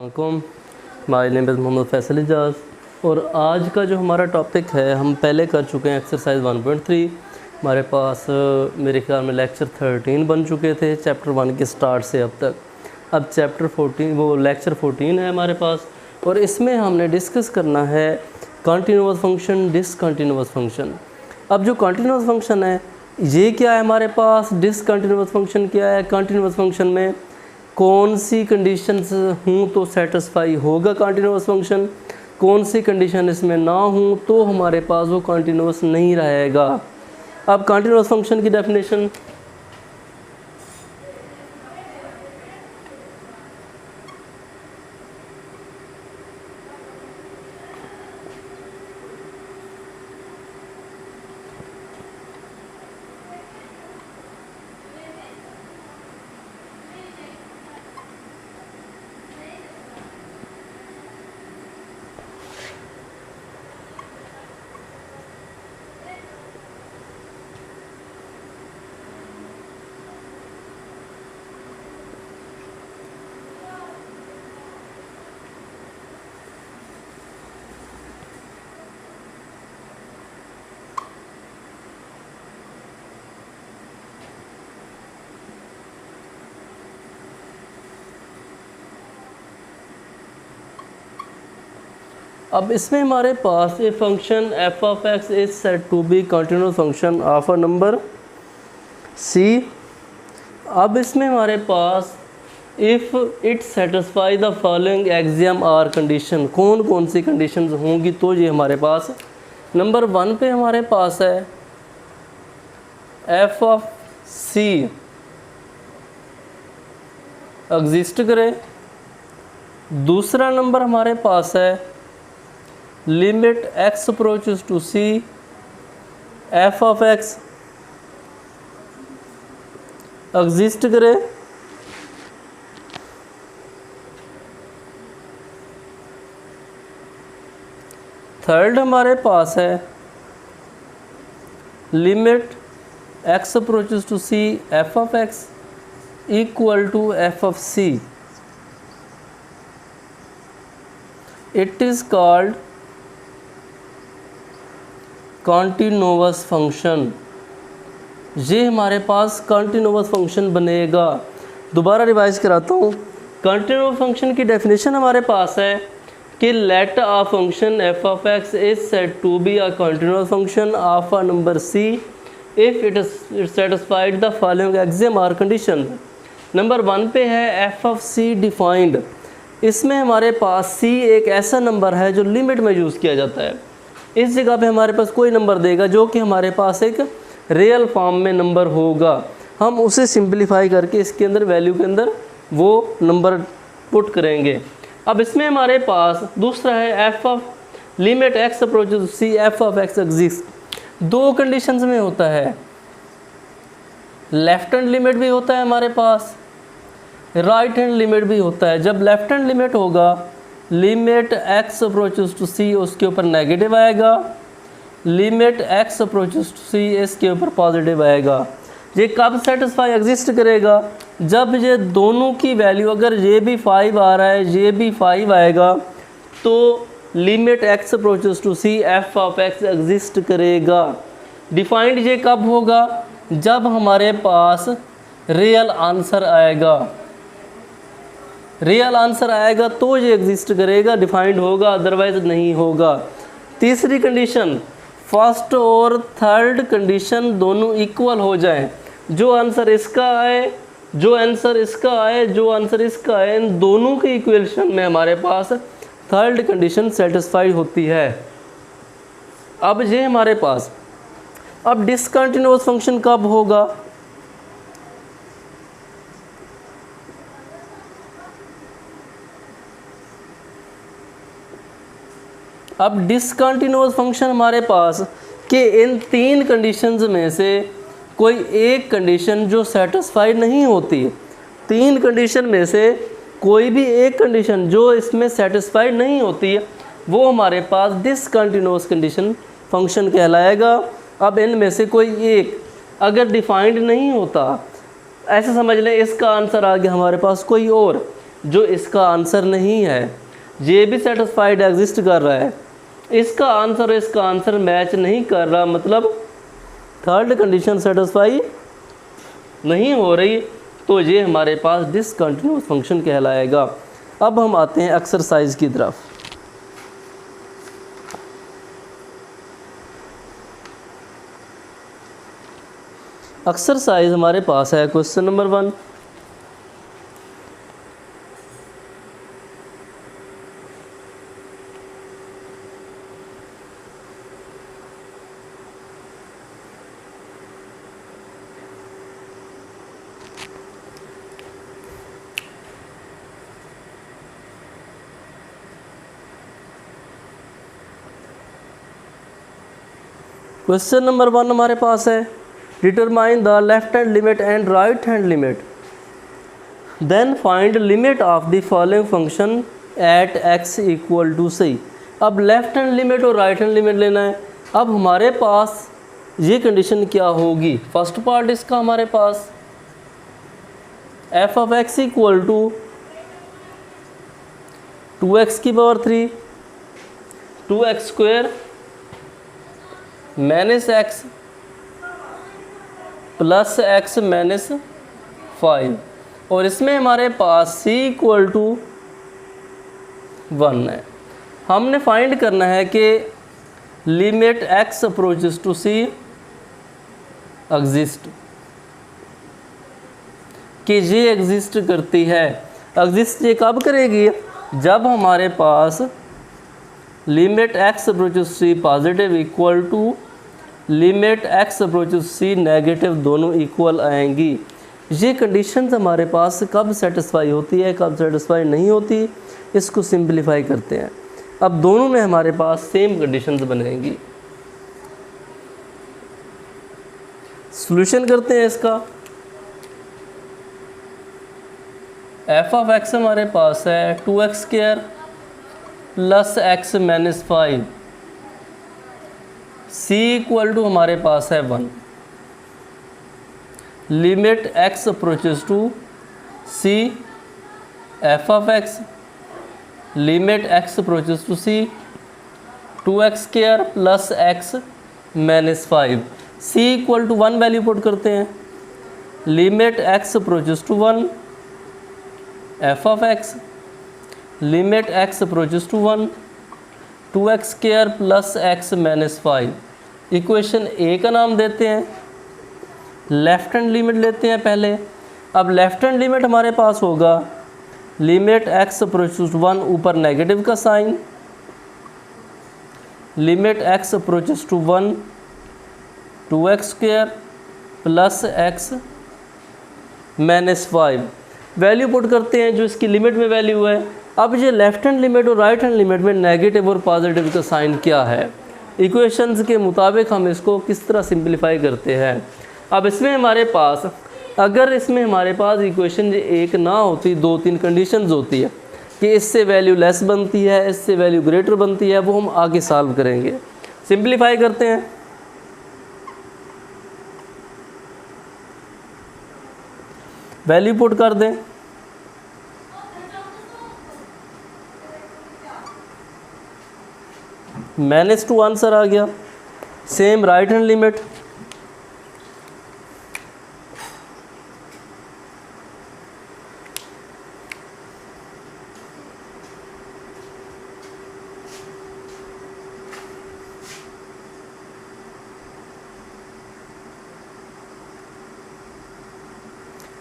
वालेकुम, my name is Mohammad Faisal Ejaz. और आज का जो हमारा टॉपिक है हम पहले कर चुके हैं एक्सरसाइज 1.3। हमारे पास मेरे ख्याल में लेक्चर 13 बन चुके थे चैप्टर 1 के स्टार्ट से अब तक। अब चैप्टर 14 वो लेक्चर 14 है हमारे पास, और इसमें हमने डिस्कस करना है कंटिन्यूअस फंक्शन, डिसकंटिन्यूअस फंक्शन। अब जो कंटिन्यूअस फंक्शन है ये क्या है हमारे पास, डिसकंटिन्यूअस फंक्शन क्या है। कंटिन्यूअस फंक्शन में कौन सी कंडीशंस हूँ तो सेटिस्फाई होगा कंटिन्यूअस फंक्शन, कौन सी कंडीशन इसमें ना हूँ तो हमारे पास वो कंटिन्यूअस नहीं रहेगा। अब कंटिन्यूअस फंक्शन की डेफिनेशन अब इसमें हमारे पास ये function F of x is said to be continuous function of a number C. अब इसमें हमारे पास if it satisfy the following axiom or condition, कौन कौन सी कंडीशंस होंगी तो ये हमारे पास नंबर 1 पे हमारे पास है एफ ऑफ सी एग्जिस्ट करे। दूसरा नंबर हमारे पास है limit x approaches to c F of x exist करे। थर्ड हमारे पास है limit x approaches to c F of x equal to F of c। It is called continuous function. ये हमारे पास कंटिन्यूअस फंक्शन बनेगा। दोबारा रिवाइज कराता हूँ। कंटिन्यूअस फंक्शन की डेफिनेशन हमारे पास है कि let a function F of x is said to be a continuous function of a number c if it satisfied the following axiom or condition. Number 1 पे है एफ ऑफ सी डिफाइंड। इसमें हमारे पास सी एक ऐसा नंबर है जो limit में use किया जाता है। इस जगह पे हमारे पास कोई नंबर देगा जो कि हमारे पास एक रियल फॉर्म में नंबर होगा, हम उसे सिंपलीफाई करके इसके अंदर वैल्यू के अंदर वो नंबर पुट करेंगे। अब इसमें हमारे पास दूसरा है F of limit x approaches to C F of x exist. दो कंडीशंस में होता है, लेफ्ट हैंड लिमिट भी होता है हमारे पास, राइट हैंड लिमिट भी होता है। जब लेफ्ट हैंड लिमिट होगा limit x approaches to c उसके ऊपर नेगेटिव आएगा, limit x approaches to c इसके ऊपर पॉजिटिव आएगा। ये कब सेटिस्फाई एग्जिस्ट करेगा, जब ये दोनों की वैल्यू अगर ये भी 5 आ रहा है ये भी 5 आएगा तो limit x approaches to c F of x exist करेगा। डिफाइंड ये कब होगा, जब हमारे पास रियल आंसर आएगा। रियल आंसर आएगा तो ये एग्जिस्ट करेगा, डिफाइंड होगा, अदरवाइज नहीं होगा। तीसरी कंडीशन, फर्स्ट और थर्ड कंडीशन दोनों इक्वल हो जाएं। जो आंसर इसका आए, जो आंसर इसका आए, जो आंसर इसका आए, इन दोनों के इक्वेशन में हमारे पास थर्ड कंडीशन सेटिस्फाइड होती है। अब ये हमारे पास अब डिसकंटिन्यूअस फंक्शन कब होगा, अब डिसकंटिन्यूअस फंक्शन हमारे पास कि इन तीन कंडीशंस में से कोई एक कंडीशन जो सेटिस्फाइड नहीं होती, तीन कंडीशन में से कोई भी एक कंडीशन जो इसमें सेटिस्फाइड नहीं होती वो हमारे पास डिसकंटिन्यूअस कंडीशन फंक्शन कहलाएगा। अब इनमें से कोई एक अगर डिफाइंड नहीं होता, ऐसा समझ लें इसका आंसर आ गया हमारे पास कोई और, जो इसका आंसर नहीं है, ये भी सेटिस्फाइड एग्जिस्ट कर रहा है, इसका आंसर मैच नहीं कर रहा, मतलब थर्ड कंडीशन सेटिस्फाई नहीं हो रही, तो ये हमारे पास डिसकंटिन्यूअस फंक्शन कहलाएगा। अब हम आते हैं एक्सरसाइज की तरफ। एक्सरसाइज हमारे पास है क्वेश्चन नंबर 1। क्वेश्चन नंबर 1 हमारे पास है, determine the left hand limit and right hand limit, then find limit of the following function at x equal to c। अब लेफ्ट हैंड लिमिट और राइट हैंड लिमिट लेना है। अब हमारे पास ये कंडीशन क्या होगी, फर्स्ट पार्ट इसका हमारे पास f of x equal to 2x की power 3 2x square minus x plus x minus 5, और इसमें हमारे पास c इक्वल टू 1 है। हमने फाइंड करना है कि limit x approaches to c exist, कि ये एग्जिस्ट करती है। एग्जिस्ट ये कब करेगी, जब हमारे पास limit x approaches c positive equal to limit x approaches c negative दोनों इक्वल आएंगी। ये कंडीशंस हमारे पास कब सेटिस्फाई होती है, कब सेटिस्फाई नहीं होती, इसको सिंपलीफाई करते हैं। अब दोनों में हमारे पास सेम कंडीशंस बनेंगी। सॉल्यूशन करते हैं इसका। f ऑफ x हमारे पास है 2x square plus x minus 5, c equal to हमारे पास है 1, limit x approaches to c f of x limit x approaches to c 2x square plus x minus 5, c equal to 1 value put करते हैं, limit x approaches to 1 f of x limit x approaches to 1 2x square plus x minus 5। Equation A का नाम देते हैं, left hand limit लेते हैं पहले। अब लेफ्ट हैंड लिमिट हमारे पास होगा लिमिट x अप्रोचेस टू 1, ऊपर नेगेटिव का sign, limit x approaches to 1 2x square plus x minus 5, value put करते हैं जो इसकी लिमिट में वैल्यू है। अब ये लेफ्ट हैंड लिमिट और राइट हैंड लिमिट में नेगेटिव और पॉजिटिव का साइन क्या है, इक्वेशंस के मुताबिक हम इसको किस तरह सिंपलीफाई करते हैं। अब इसमें हमारे पास, अगर इसमें हमारे पास इक्वेशन एक ना होती, 2-3 कंडीशंस होती है कि इससे वैल्यू लेस बनती है, इससे वैल्यू ग्रेटर बनती है, वो हम आगे सॉल्व करेंगे। सिंपलीफाई करते हैं। वैल्यू पुट कर दें, -2 आंसर आ गया। Same right hand limit,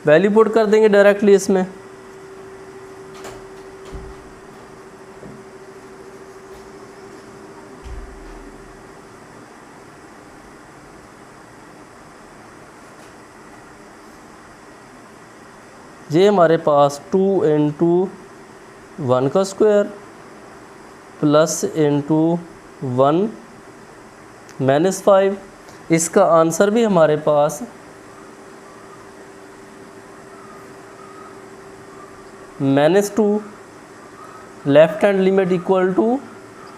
value put कर देंगे डायरेक्टली इसमें। ये हमारे पास 2 इंटू 1 का स्क्वायर प्लस इंटू 1 माइनस 5, इसका आंसर भी हमारे पास -2, left hand limit equal to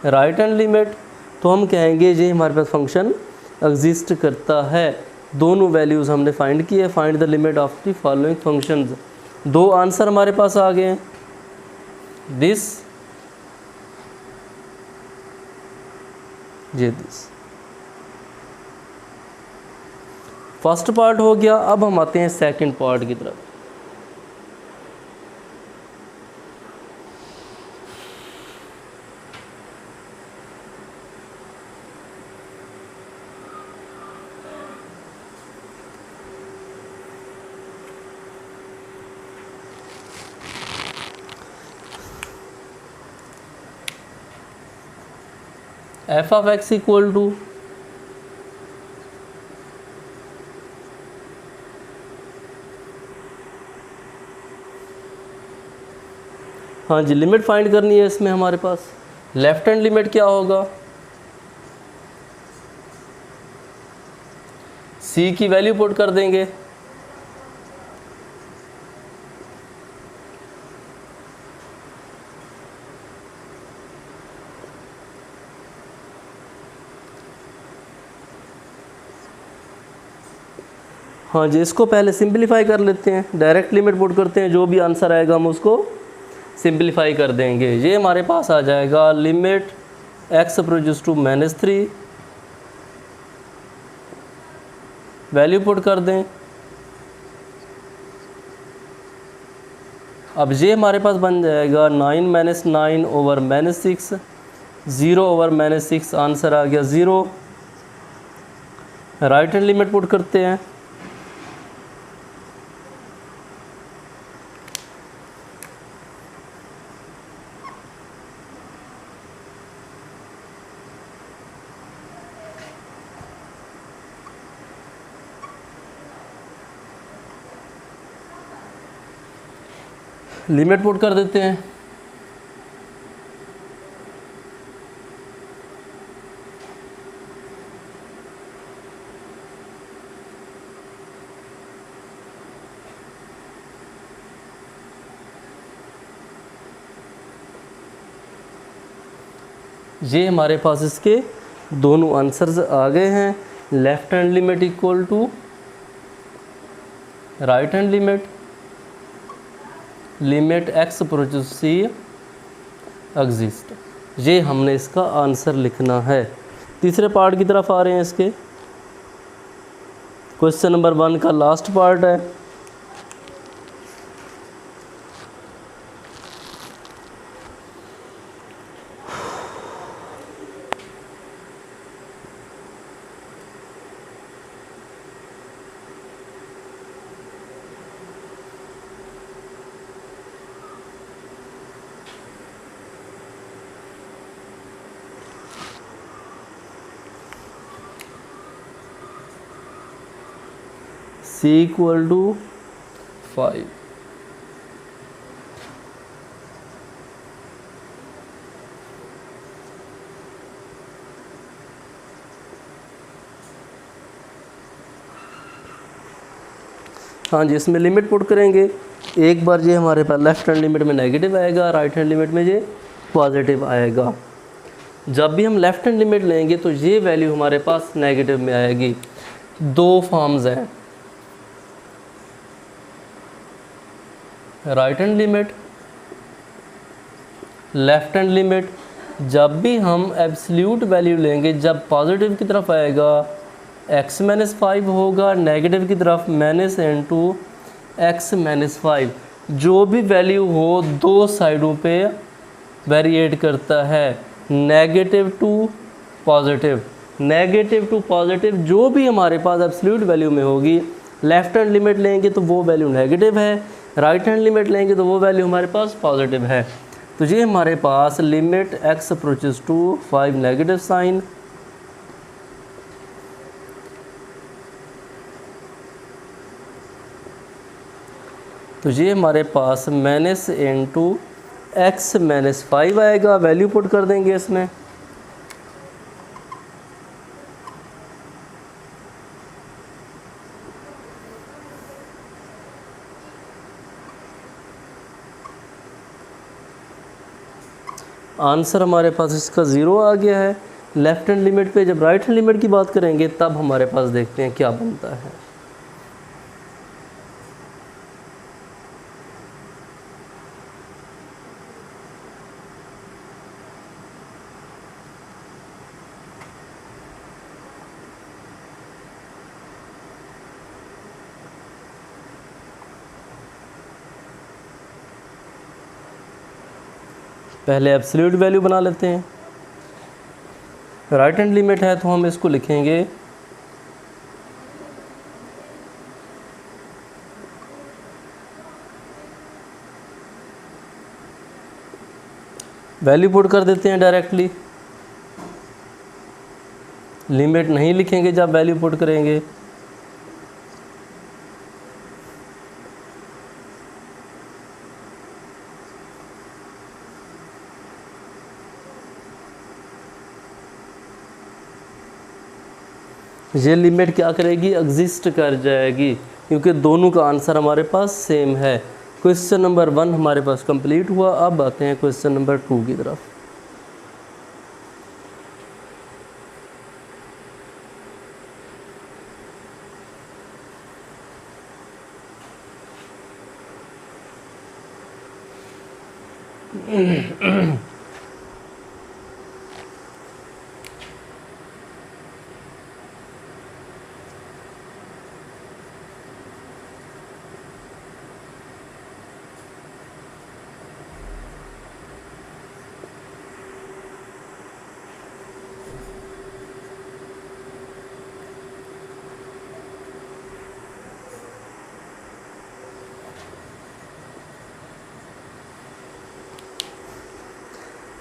right hand limit, तो हम कहेंगे ये हमारे पास फंक्शन एग्जिस्ट करता है। दोनों वैल्यूज़ हमने फाइंड की है। Find the limit of the following functions. 2 answer हमारे पास आ गए हैं। दिस, ये दिस। फर्स्ट पार्ट हो गया। अब हम आते हैं सेकंड पार्ट की तरफ। F of x equal to हाँ जी, लिमिट फाइंड करनी है इसमें हमारे पास। लेफ्ट हैंड लिमिट क्या होगा, सी की वैल्यू पुट कर देंगे। हाँ जी, इसको पहले सिंपलीफाई कर लेते हैं, डायरेक्ट लिमिट पुट करते हैं, जो भी आंसर आएगा हम उसको सिंपलीफाई कर देंगे। ये हमारे पास आ जाएगा limit x approaches to -3, value put कर दें। अब ये हमारे पास बन जाएगा 9 - 9 ओवर -6, 0 ओवर -6, आंसर आ गया 0। राइट हैंड लिमिट पुट करते हैं। लिमिट पुट कर देते हैं। ये हमारे पास इसके दोनों आंसर्स आ गए हैं। Left hand limit equal to right hand limit, limit x approaches c exist. ये हमने इसका आंसर लिखना है। तीसरे पार्ट की तरफ आ रहे हैं इसके। क्वेश्चन नंबर 1 का लास्ट पार्ट है। C equal to 5। हाँ जी, इसमें लिमिट पुट करेंगे। एक बार ये हमारे पास लेफ्ट हैंड लिमिट में नेगेटिव आएगा, राइट हैंड लिमिट में ये पॉजिटिव आएगा। जब भी हम लेफ्ट हैंड लिमिट लेंगे तो ये वैल्यू हमारे पास नेगेटिव में आएगी। दो फॉर्म्स हैं, right hand limit, left hand limit. जब भी हम एब्सोल्यूट वैल्यू लेंगे, जब पॉजिटिव की तरफ आएगा x - 5 होगा, नेगेटिव की तरफ -n2 x - 5। जो भी वैल्यू हो दो साइडों पे वेरिएट करता है, negative to positive. Negative to positive जो भी हमारे पास एब्सोल्यूट वैल्यू में होगी, लेफ्ट हैंड लिमिट लेंगे तो वो वैल्यू नेगेटिव है, राइट हैंड लिमिट लेंगे तो वो वैल्यू हमारे पास पॉजिटिव है। तो ये हमारे पास limit x approaches to 5 negative sign, तो ये हमारे पास -n2 x - 5 आएगा। वैल्यू पुट कर देंगे इसमें। आंसर हमारे पास इसका 0 आ गया है। लेफ्ट हैंड लिमिट पे जब राइट हैंड लिमिट की बात करेंगे तब हमारे पास देखते हैं क्या बनता है। पहले एब्सोल्यूट वैल्यू बना लेते हैं। राइट हैंड लिमिट है तो हम इसको लिखेंगे वैल्यू पुट कर देते हैं डायरेक्टली, लिमिट नहीं लिखेंगे जब वैल्यू पुट करेंगे। ये लिमिट क्या करेगी, एग्जिस्ट कर जाएगी, क्योंकि दोनों का आंसर हमारे पास सेम है। क्वेश्चन नंबर 1 हमारे पास कंप्लीट हुआ। अब आते हैं क्वेश्चन नंबर 2 की तरफ।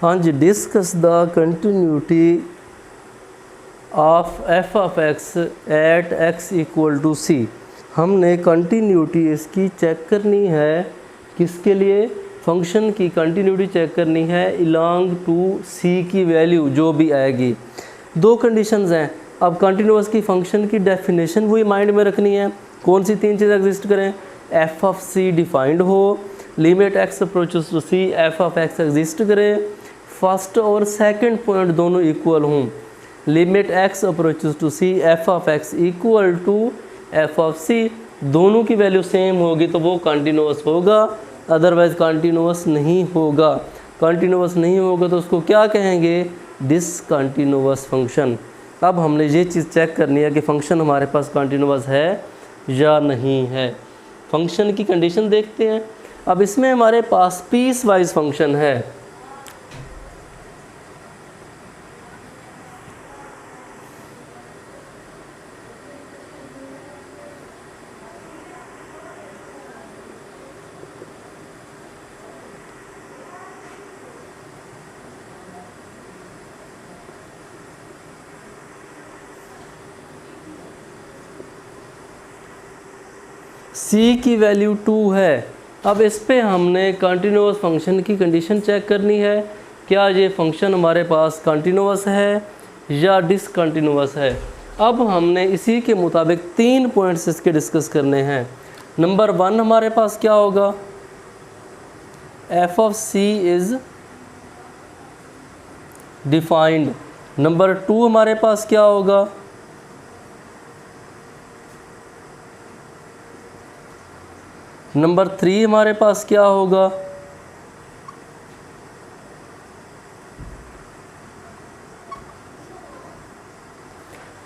हाँ जी, discuss the continuity of F of X at X equal to C. हमने कंटिन्यूटी इसकी चेक करनी है, किसके लिए, फंक्शन की कंटिन्यूटी चेक करनी है इलांग टू सी की वैल्यू जो भी आएगी। दो कंडीशंस हैं। अब कंटिन्यूअस की फंक्शन की डेफिनेशन वही माइंड में रखनी है। कौन सी 3 चीज़ एग्जिस्ट करें, एफ ऑफ सी डिफाइंड हो, limit x approaches to C F of x exist करे, फर्स्ट और सेकंड पॉइंट दोनों इक्वल हों, limit x approaches to C F of x equal to F of C, दोनों की value same होगी तो वो कंटिन्यूअस होगा, अदरवाइज कंटिन्यूअस नहीं होगा। कंटिन्यूअस नहीं होगा तो उसको क्या कहेंगे, डिसकंटिन्यूअस फंक्शन। अब हमने ये चीज़ चेक करनी है कि फंक्शन हमारे पास कंटिन्यूअस है या नहीं है। फंक्शन की कंडीशन देखते हैं। अब इसमें हमारे पास पीस वाइज फंक्शन है। सी की वैल्यू 2 है। अब इस पे हमने कंटिन्यूअस फंक्शन की कंडीशन चेक करनी है, क्या ये फंक्शन हमारे पास कंटिन्यूअस है या डिसकंटिन्यूअस है। अब हमने इसी के मुताबिक 3 पॉइंट्स इसके डिस्कस करने हैं। नंबर 1 हमारे पास क्या होगा, f of c is defined. Number 2 हमारे पास क्या होगा, नंबर 3 हमारे पास क्या होगा,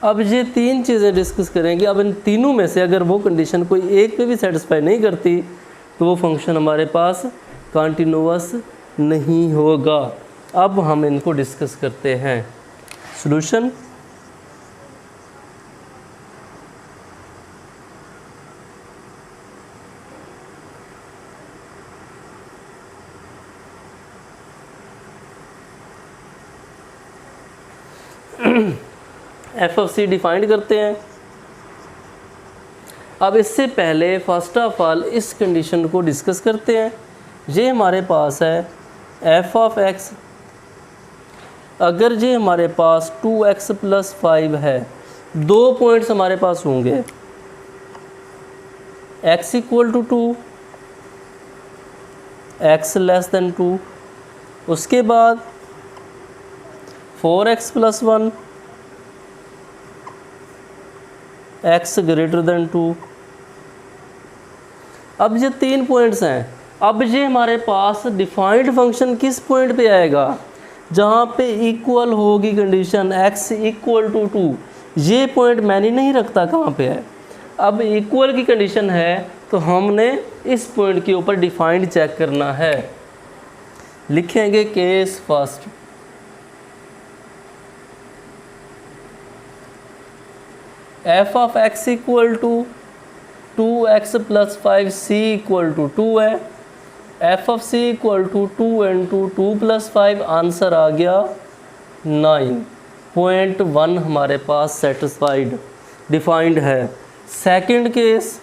अब ये 3 चीज़ें डिस्कस करेंगे। अब इन तीनों में से अगर वो कंडीशन कोई एक पे भी सेटिस्फाई नहीं करती तो वो फंक्शन हमारे पास कंटिन्यूअस नहीं होगा। अब हम इनको डिस्कस करते हैं। Solution, f of C defined करते हैं। अब इससे पहले फर्स्ट ऑफ ऑल इस कंडीशन को डिस्कस करते हैं। ये हमारे पास है एफ ऑफ एक्स, अगर ये हमारे पास 2x + 5 है, 2 पॉइंट्स हमारे पास होंगे, x = 2, x < 2, उसके बाद 4x + 1, x > 2। अब ये 3 पॉइंट्स हैं। अब ये हमारे पास डिफाइंड फंक्शन किस पॉइंट पे आएगा, जहाँ पे इक्वल होगी कंडीशन x = 2। ये पॉइंट मैंने नहीं रखता कहाँ पे है। अब इक्वल की कंडीशन है तो हमने इस पॉइंट के ऊपर डिफाइंड चेक करना है। लिखेंगे case first. F of x equal to 2x + 5 c equal to 2 है। F of c equal to 2 × 2 + 5, answer आ गया 9.1 हमारे पास सेटिस्फाइड डिफाइंड है। सेकंड केस,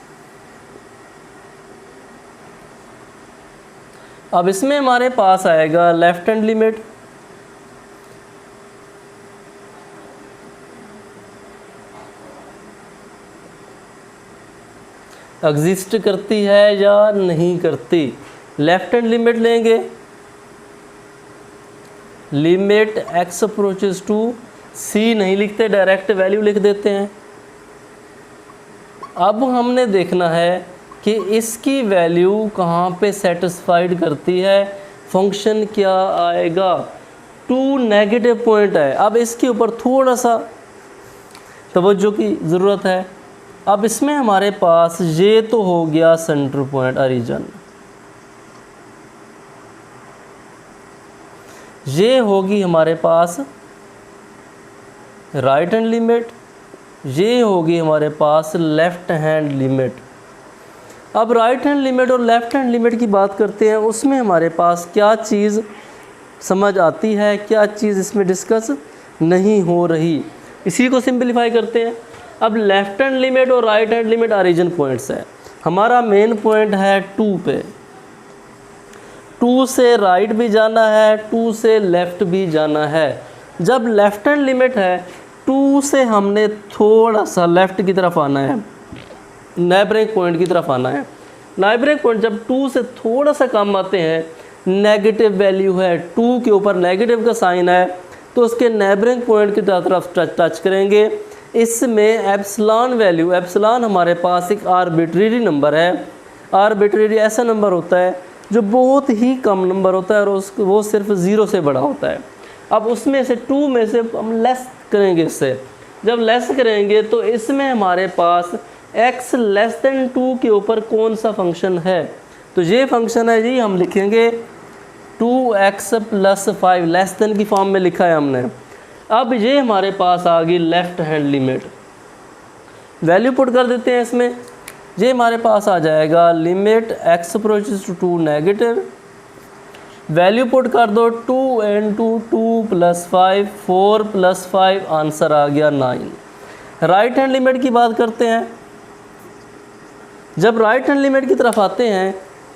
अब इसमें हमारे पास आएगा लेफ्ट हैंड लिमिट। एग्जिस्ट करती है या नहीं करती। लेफ्ट हैंड लिमिट लेंगे, limit x approaches to c नहीं लिखते, डायरेक्ट वैल्यू लिख देते हैं। अब हमने देखना है कि इसकी वैल्यू कहाँ पे सेटिस्फाइड करती है, फंक्शन क्या आएगा। 2 नेगेटिव पॉइंट है, अब इसके ऊपर थोड़ा सा तवज्जो की ज़रूरत है। अब इसमें हमारे पास ये तो हो गया सेंटर पॉइंट ओरिजिन, ये होगी हमारे पास राइट हैंड लिमिट, ये होगी हमारे पास लेफ्ट हैंड लिमिट। अब राइट हैंड लिमिट और लेफ्ट हैंड लिमिट की बात करते हैं, उसमें हमारे पास क्या चीज़ समझ आती है, क्या चीज़ इसमें डिस्कस नहीं हो रही, इसी को सिंपलीफाई करते हैं। अब लेफ्ट हैंड लिमिट और right hand limit origin points है। हमारा मेन पॉइंट है 2 पे, 2 से राइट भी जाना है, 2 से लेफ़्ट भी जाना है। जब लेफ्ट हैंड लिमिट है 2 से हमने थोड़ा सा लेफ़्ट की तरफ आना है, नेबरिंग पॉइंट की तरफ आना है। नेबरिंग पॉइंट जब 2 से थोड़ा सा कम आते हैं, नेगेटिव वैल्यू है, 2 के ऊपर नेगेटिव का साइन है, तो उसके नेबरिंग पॉइंट की तरफ टच करेंगे। इसमें एप्सिलॉन वैल्यू, एप्सिलॉन हमारे पास एक आर्बिट्रेरी नंबर है। आर्बिट्रेरी ऐसा नंबर होता है जो बहुत ही कम नंबर होता है और वो सिर्फ 0 से बड़ा होता है। अब उसमें से 2 में से हम लेस करेंगे, इससे जब लेस करेंगे तो इसमें हमारे पास x < 2 के ऊपर कौन सा फंक्शन है, तो ये फंक्शन है जी, हम लिखेंगे 2x + 5 लेस देन की फॉर्म में लिखा है हमने। अब ये हमारे पास आ गई left hand limit, value put कर देते हैं इसमें। ये हमारे पास आ जाएगा limit x approaches to 2 negative, value put कर दो 2 × 2 + 5, 4 + 5, आंसर आ गया 9। राइट हैंड लिमिट की बात करते हैं। जब राइट हैंड लिमिट की तरफ आते हैं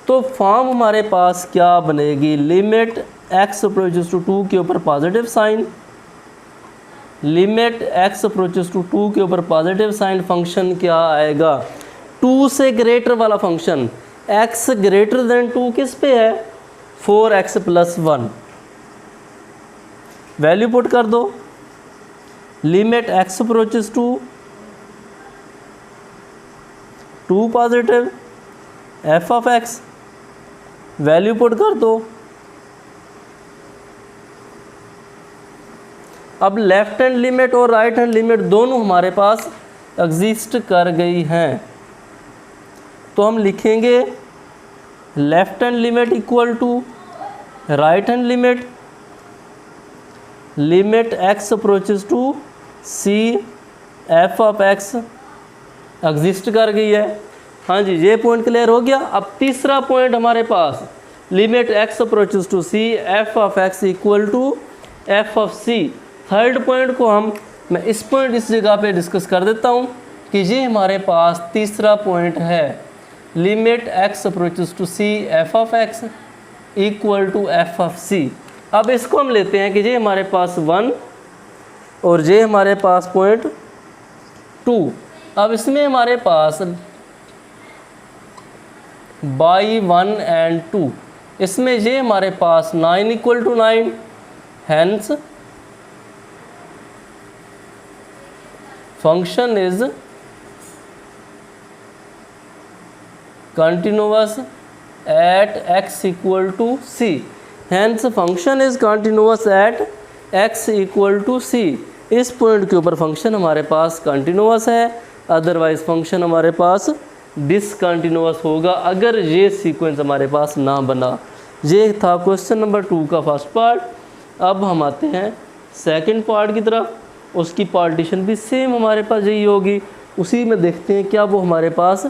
तो फॉर्म हमारे पास क्या बनेगी, लिमिट x अप्रोचेस टू 2 के ऊपर positive sign, limit x approaches to 2 के ऊपर पॉजिटिव साइन, फंक्शन क्या आएगा 2 से ग्रेटर वाला फंक्शन। x > 2 किस पे है, 4x + 1, वैल्यू पुट कर दो, limit x approaches to 2 positive, f of x, value put कर दो। अब लेफ्ट हैंड लिमिट और राइट हैंड लिमिट दोनों हमारे पास एग्जिस्ट कर गई हैं, तो हम लिखेंगे left hand limit equal to right hand limit, limit x approaches to c, f of x exist कर गई है। हाँ जी, ये पॉइंट क्लियर हो गया। अब तीसरा पॉइंट हमारे पास, limit x approaches to c, f of x equal to f of c। Third point को मैं इस जगह पे डिस्कस कर देता हूँ कि ये हमारे पास तीसरा पॉइंट है, limit x approaches to c, f of x equal to f of c। अब इसको हम लेते हैं कि ये हमारे पास 1 और ये हमारे पास पॉइंट 2। अब इसमें हमारे पास बाई 1 एंड 2, इसमें ये हमारे पास 9 equal to 9, hence function is continuous at x equal to c, hence function is continuous at x equal to c। इस पॉइंट के ऊपर फंक्शन हमारे पास कंटिन्यूस है, अदरवाइज फंक्शन हमारे पास डिसकंटिन्यूस होगा अगर ये सीक्वेंस हमारे पास ना बना। ये था क्वेश्चन नंबर 2 का फर्स्ट पार्ट। अब हम आते हैं सेकंड पार्ट की तरफ। उसकी पार्टीशन भी सेम हमारे पास यही होगी। उसी में देखते हैं क्या वो हमारे पास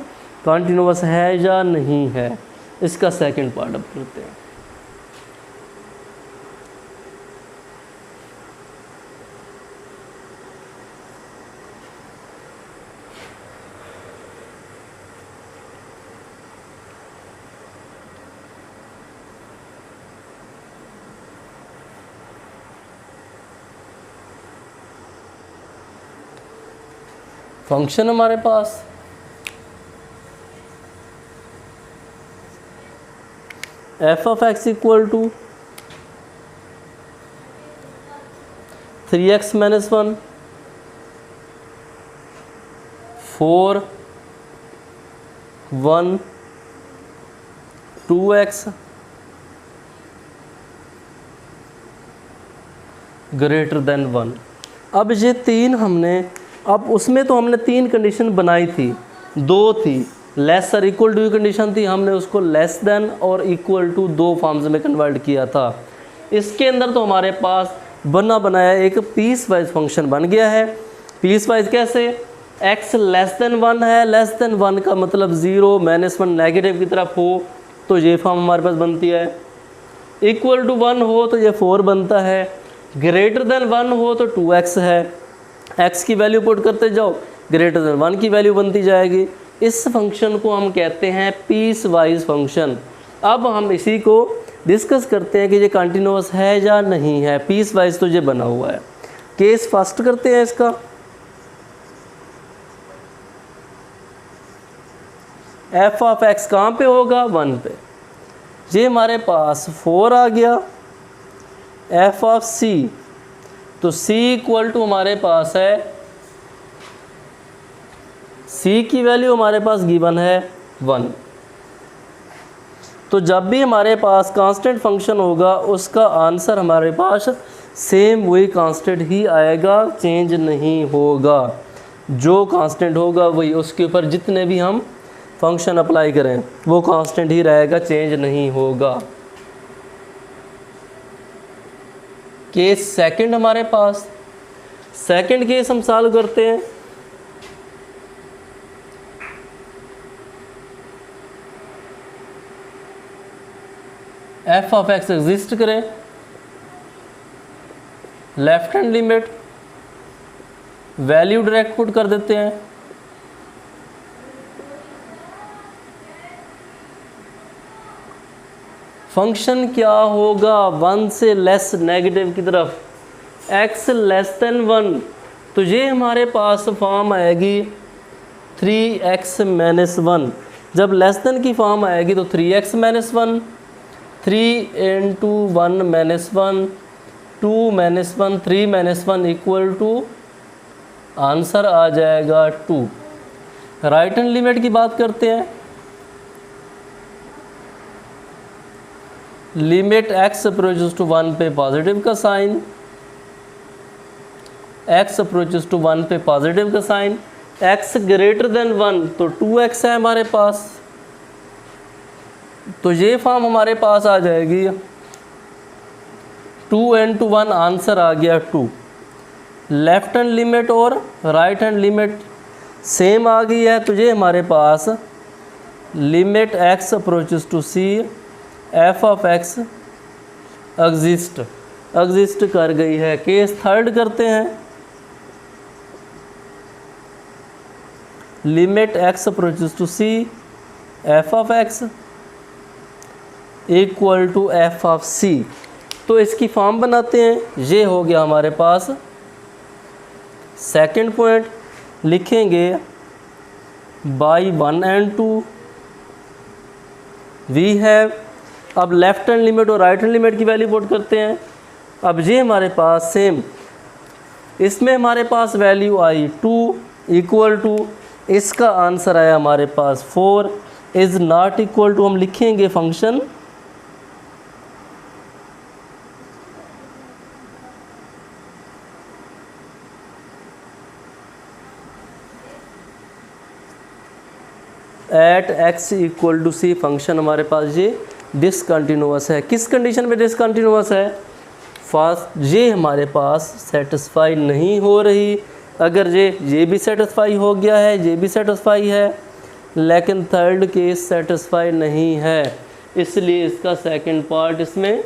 कंटिन्यूअस है या नहीं है। इसका सेकंड पार्ट अब करते हैं। फंक्शन हमारे पास F of x equal to 3x minus 1 4 1 2x greater than 1। अब ये तीन हमने, अब उसमें तो हमने तीन कंडीशन बनाई थी, दो थी, लेस और इक्वल टू की कंडीशन थी, हमने उसको लेस देन और इक्वल टू दो फॉर्म्स में कन्वर्ट किया था। इसके अंदर तो हमारे पास बना बनाया एक पीस वाइज फंक्शन बन गया है। पीस वाइज कैसे? x लेस देन 1 है, लेस देन 1 का मतलब 0 -1 नेगेटिव की तरफ हो तो ये फॉर्म हमारे पास बनती है, इक्वल टू 1 हो तो ये 4 बनता है, ग्रेटर देन 1 हो तो 2x है। x की वैल्यू पुट करते जाओ, ग्रेटर देन 1 की वैल्यू बनती जाएगी। इस फंक्शन को हम कहते हैं पीस वाइज फंक्शन। अब हम इसी को डिस्कस करते हैं कि ये कंटिन्यूअस है या नहीं है। पीस वाइज तो ये बना हुआ है। केस फर्स्ट करते हैं इसका। एफ ऑफ एक्स कहाँ पे होगा? 1 पे। ये हमारे पास 4 आ गया। एफ ऑफ सी, तो c इक्वल टू हमारे पास है, c की वैल्यू हमारे पास गिवन है 1। तो जब भी हमारे पास कांस्टेंट फंक्शन होगा उसका आंसर हमारे पास सेम वही कांस्टेंट ही आएगा, चेंज नहीं होगा। जो कांस्टेंट होगा वही, उसके ऊपर जितने भी हम फंक्शन अप्लाई करें वो कांस्टेंट ही रहेगा, चेंज नहीं होगा। केस सेकंड हमारे पास, सेकंड केस हम सॉल्व करते हैं। एफ ऑफ एक्स एग्जिस्ट करे, left hand limit, value direct put कर देते हैं। फंक्शन क्या होगा? 1 से लेस नेगेटिव की तरफ, x लेस देन 1, तो ये हमारे पास फॉर्म आएगी 3x माइनस 1। जब लेस देन की फॉर्म आएगी तो 3x minus 1, 3 into 1 minus 1, 2 minus 1, 3 minus 1 equal to answer आ जाएगा 2। राइट हैंड लिमिट की बात करते हैं। लिमिट x अप्रोचेस टू 1 पे पॉजिटिव का साइन, x अप्रोचेस टू 1 पे पॉजिटिव का साइन, x ग्रेटर देन 1 तो 2x है हमारे पास, तो ये फॉर्म हमारे पास आ जाएगी 2 इंटू 1, आंसर आ गया 2। लेफ्ट हैंड लिमिट और राइट हैंड लिमिट सेम आ गई है, तो ये हमारे पास limit x approaches to c F of x exist कर गई है। केस थर्ड करते हैं। Limit x approaches to c F of x equal to F of c। तो इसकी फॉर्म बनाते हैं। ये हो गया हमारे पास सेकंड पॉइंट। लिखेंगे बाई 1 and 2 वी हैव, अब लेफ्ट हैंड लिमिट और राइट हैंड लिमिट की वैल्यू पुट करते हैं। अब ये हमारे पास सेम, इसमें हमारे पास वैल्यू आई 2 इक्वल टू, इसका आंसर आया हमारे पास 4 इज़ नॉट इक्वल टू, हम लिखेंगे function at x equal to c. Function हमारे पास ये डिसकंटिन्यूअस है। किस कंडीशन में डिसकंटिन्यूअस है? फर्स्ट ये हमारे पास सेटिस्फाई नहीं हो रही, अगर ये भी सेटिस्फाई हो गया है, ये भी सेटिस्फाई है, लेकिन थर्ड केस सेटिस्फाई नहीं है, इसलिए इसका सेकंड पार्ट इसमें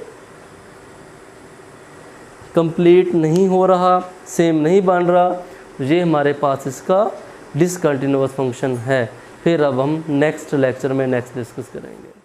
कंप्लीट नहीं हो रहा, सेम नहीं बन रहा, ये हमारे पास इसका डिसकंटिन्यूअस फंक्शन है। फिर अब हम नेक्स्ट लेक्चर में नेक्स्ट डिस्कस करेंगे।